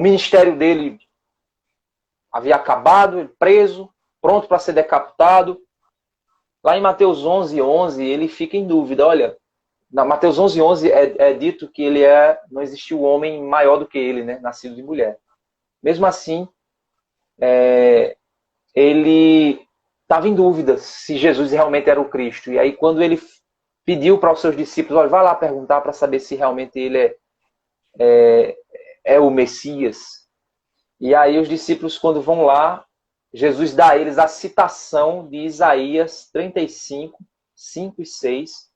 ministério dele havia acabado, preso, pronto para ser decapitado. Lá em Mateus 11:11, ele fica em dúvida. Olha, na Mateus 11:11 é dito que não existiu homem maior do que ele, né? Nascido de mulher. Mesmo assim, ele estava em dúvida se Jesus realmente era o Cristo. E aí, quando ele pediu para os seus discípulos, olha, vai lá perguntar para saber se realmente ele é o Messias. E aí os discípulos, quando vão lá, Jesus dá a eles a citação de Isaías 35, 5 e 6,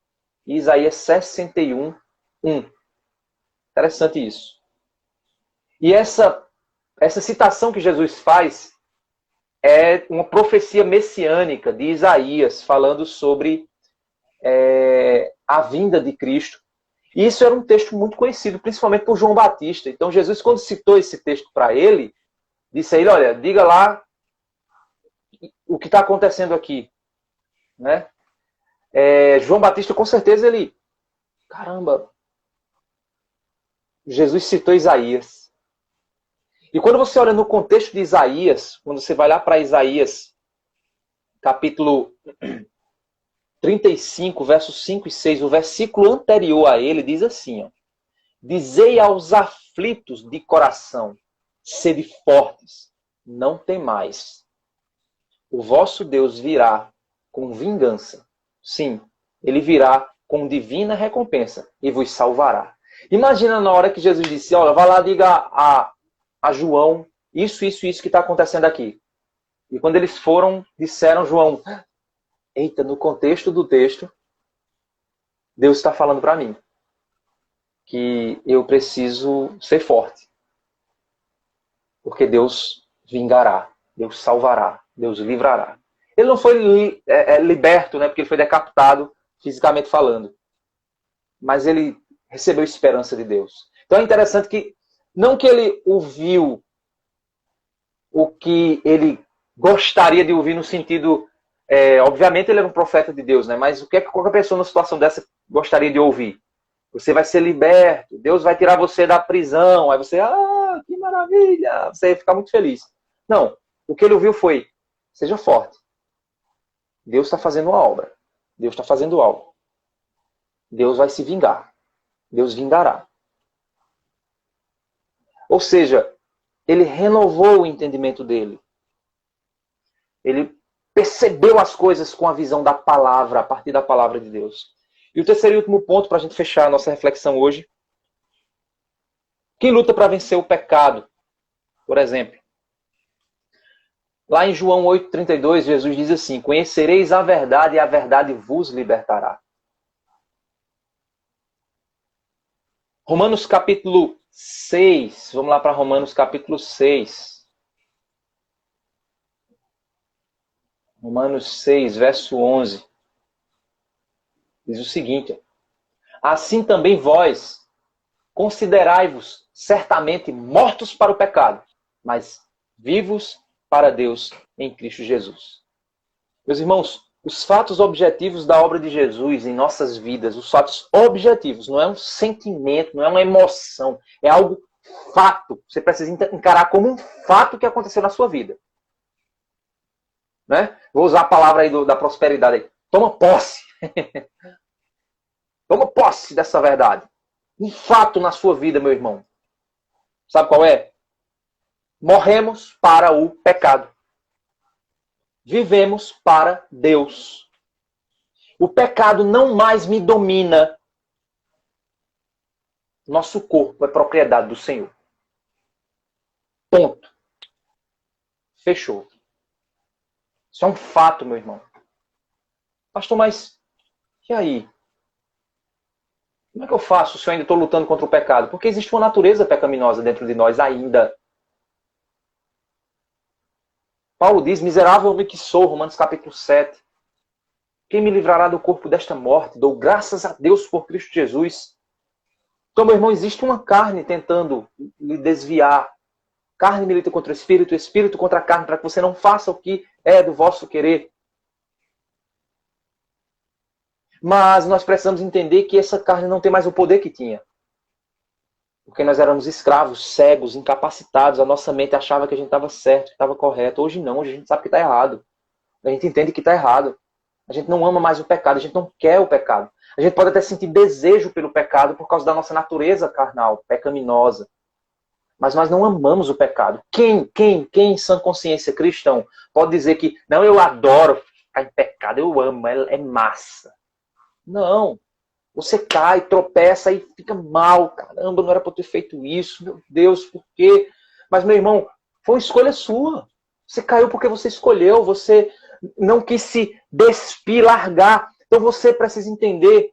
e Isaías 61, 1. Interessante isso. E essa citação que Jesus faz é uma profecia messiânica de Isaías, falando sobre a vinda de Cristo. E isso era um texto muito conhecido, principalmente por João Batista. Então Jesus, quando citou esse texto para ele, disse a ele, olha, diga lá o que está acontecendo aqui. Né? João Batista, com certeza, caramba, Jesus citou Isaías. E quando você olha no contexto de Isaías, quando você vai lá para Isaías, capítulo 35, versos 5 e 6, o versículo anterior a ele diz assim, ó, dizei aos aflitos de coração, sede fortes, não temais. O vosso Deus virá com vingança. Sim, ele virá com divina recompensa e vos salvará. Imagina na hora que Jesus disse, olha, vai lá, diga a João isso que está acontecendo aqui. E quando eles foram, disseram, João, eita, no contexto do texto, Deus está falando para mim que eu preciso ser forte. Porque Deus vingará, Deus salvará, Deus livrará. Ele não foi liberto, né, porque ele foi decapitado, fisicamente falando. Mas ele recebeu esperança de Deus. Então é interessante que, não que ele ouviu o que ele gostaria de ouvir no sentido... obviamente ele era um profeta de Deus, né? Mas o que é que qualquer pessoa numa situação dessa gostaria de ouvir? Você vai ser liberto, Deus vai tirar você da prisão, aí você, que maravilha, você ia ficar muito feliz. Não, o que ele ouviu foi, seja forte. Deus está fazendo uma obra, Deus está fazendo algo. Deus vai se vingar, Deus vingará. Ou seja, Ele renovou o entendimento dele. Ele percebeu as coisas com a visão da palavra, a partir da palavra de Deus. E o terceiro e último ponto, para a gente fechar a nossa reflexão hoje. Quem luta para vencer o pecado, por exemplo. Lá em João 8,32, Jesus diz assim: conhecereis a verdade e a verdade vos libertará. Romanos capítulo 6. Vamos lá para Romanos capítulo 6. Romanos 6, verso 11. Diz o seguinte: assim também vós considerai-vos certamente mortos para o pecado, mas vivos para Deus em Cristo Jesus. Meus irmãos, os fatos objetivos da obra de Jesus em nossas vidas, os fatos objetivos, não é um sentimento, não é uma emoção, é algo fato. Você precisa encarar como um fato que aconteceu na sua vida. Né? Vou usar a palavra aí da prosperidade. Aí. Toma posse. Toma posse dessa verdade. Um fato na sua vida, meu irmão. Sabe qual é? Morremos para o pecado. Vivemos para Deus. O pecado não mais me domina. Nosso corpo é propriedade do Senhor. Ponto. Fechou. Isso é um fato, meu irmão. Pastor, mas e aí? Como é que eu faço se eu ainda estou lutando contra o pecado? Porque existe uma natureza pecaminosa dentro de nós ainda. Paulo diz, miserável homem que sou, Romanos capítulo 7. Quem me livrará do corpo desta morte? Dou graças a Deus por Cristo Jesus. Então, meu irmão, existe uma carne tentando lhe desviar. Carne milita contra o espírito contra a carne, para que você não faça o que é do vosso querer. Mas nós precisamos entender que essa carne não tem mais o poder que tinha. Porque nós éramos escravos, cegos, incapacitados. A nossa mente achava que a gente estava certo, que estava correto. Hoje não, hoje a gente sabe que está errado. A gente entende que está errado. A gente não ama mais o pecado, a gente não quer o pecado. A gente pode até sentir desejo pelo pecado por causa da nossa natureza carnal, pecaminosa. Mas nós não amamos o pecado. Quem em sã consciência cristão pode dizer que, não, eu adoro ficar em pecado, eu amo, é massa. Não. Você cai, tropeça e fica mal. Caramba, não era para eu ter feito isso. Meu Deus, por quê? Mas, meu irmão, foi uma escolha sua. Você caiu porque você escolheu. Você não quis se despir, largar. Então você precisa entender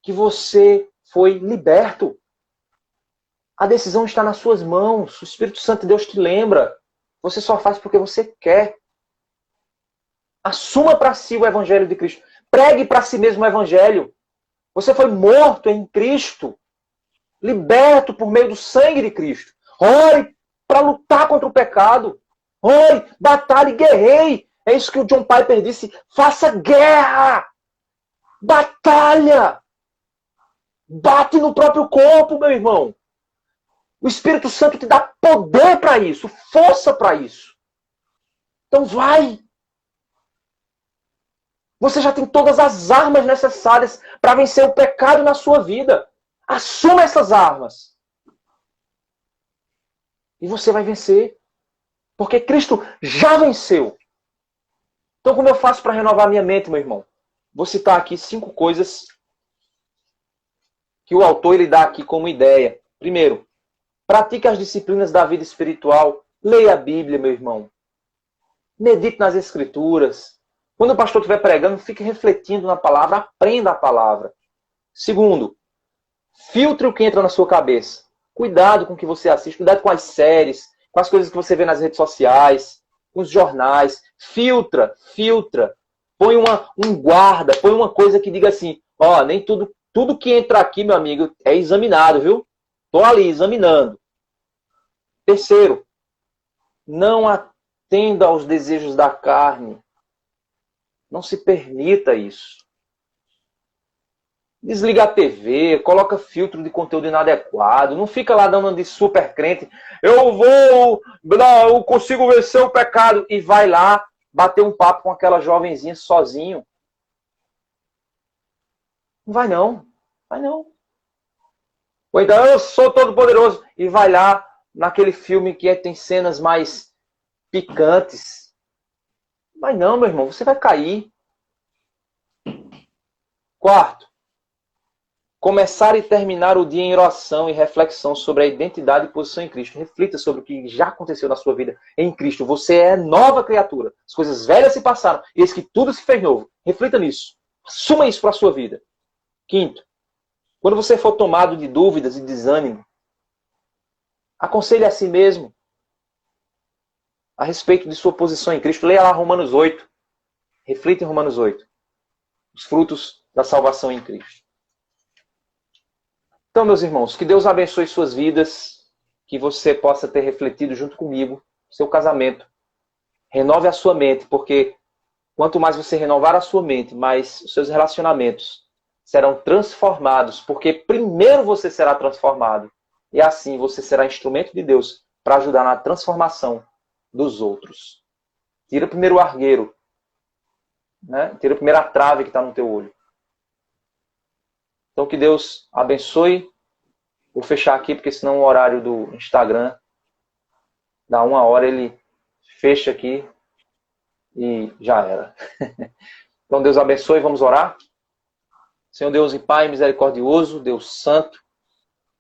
que você foi liberto. A decisão está nas suas mãos. O Espírito Santo de Deus te lembra. Você só faz porque você quer. Assuma para si o Evangelho de Cristo. Pregue para si mesmo o Evangelho. Você foi morto em Cristo. Liberto por meio do sangue de Cristo. Ore para lutar contra o pecado. Ore, batalhe, guerreie. É isso que o John Piper disse. Faça guerra. Batalha. Bate no próprio corpo, meu irmão. O Espírito Santo te dá poder para isso. Força para isso. Então vai. Você já tem todas as armas necessárias para vencer o pecado na sua vida. Assuma essas armas. E você vai vencer. Porque Cristo já venceu. Então, como eu faço para renovar minha mente, meu irmão? Vou citar aqui 5 coisas que o autor ele dá aqui como ideia. Primeiro, pratique as disciplinas da vida espiritual. Leia a Bíblia, meu irmão. Medite nas Escrituras. Quando o pastor estiver pregando, fique refletindo na palavra, aprenda a palavra. Segundo, filtre o que entra na sua cabeça. Cuidado com o que você assiste, cuidado com as séries, com as coisas que você vê nas redes sociais, com os jornais. Filtra. Põe um guarda, põe uma coisa que diga assim, ó, nem tudo que entra aqui, meu amigo, é examinado, viu? Estou ali examinando. Terceiro, não atenda aos desejos da carne. Não se permita isso. Desliga a TV, coloca filtro de conteúdo inadequado, não fica lá dando de super crente. Eu consigo vencer o pecado. E vai lá bater um papo com aquela jovenzinha sozinho. Não vai não. Vai não. Ou então, eu sou todo poderoso. E vai lá naquele filme que tem cenas mais picantes. Mas não, meu irmão, você vai cair. Quarto, começar e terminar o dia em oração e reflexão sobre a identidade e posição em Cristo. Reflita sobre o que já aconteceu na sua vida em Cristo. Você é nova criatura. As coisas velhas se passaram e eis que tudo se fez novo. Reflita nisso. Assuma isso para a sua vida. Quinto, quando você for tomado de dúvidas e desânimo, aconselhe a si mesmo a respeito de sua posição em Cristo. Leia lá Romanos 8. Reflita em Romanos 8. Os frutos da salvação em Cristo. Então, meus irmãos, que Deus abençoe suas vidas, que você possa ter refletido junto comigo seu casamento. Renove a sua mente, porque quanto mais você renovar a sua mente, mais os seus relacionamentos serão transformados, porque primeiro você será transformado, e assim você será instrumento de Deus para ajudar na transformação dos outros. Tira primeiro o argueiro, né? Tira a primeira trave que está no teu olho. Então que Deus abençoe. Vou fechar aqui, porque senão o horário do Instagram dá 1 hora, ele fecha aqui e já era. Então Deus abençoe, vamos orar. Senhor Deus e Pai misericordioso, Deus santo,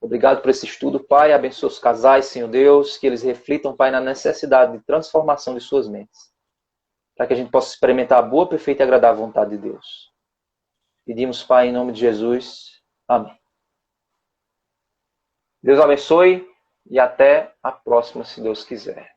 obrigado por esse estudo, Pai. Abençoe os casais, Senhor Deus, que eles reflitam, Pai, na necessidade de transformação de suas mentes, para que a gente possa experimentar a boa, perfeita e agradável vontade de Deus. Pedimos, Pai, em nome de Jesus. Amém. Deus abençoe e até a próxima, se Deus quiser.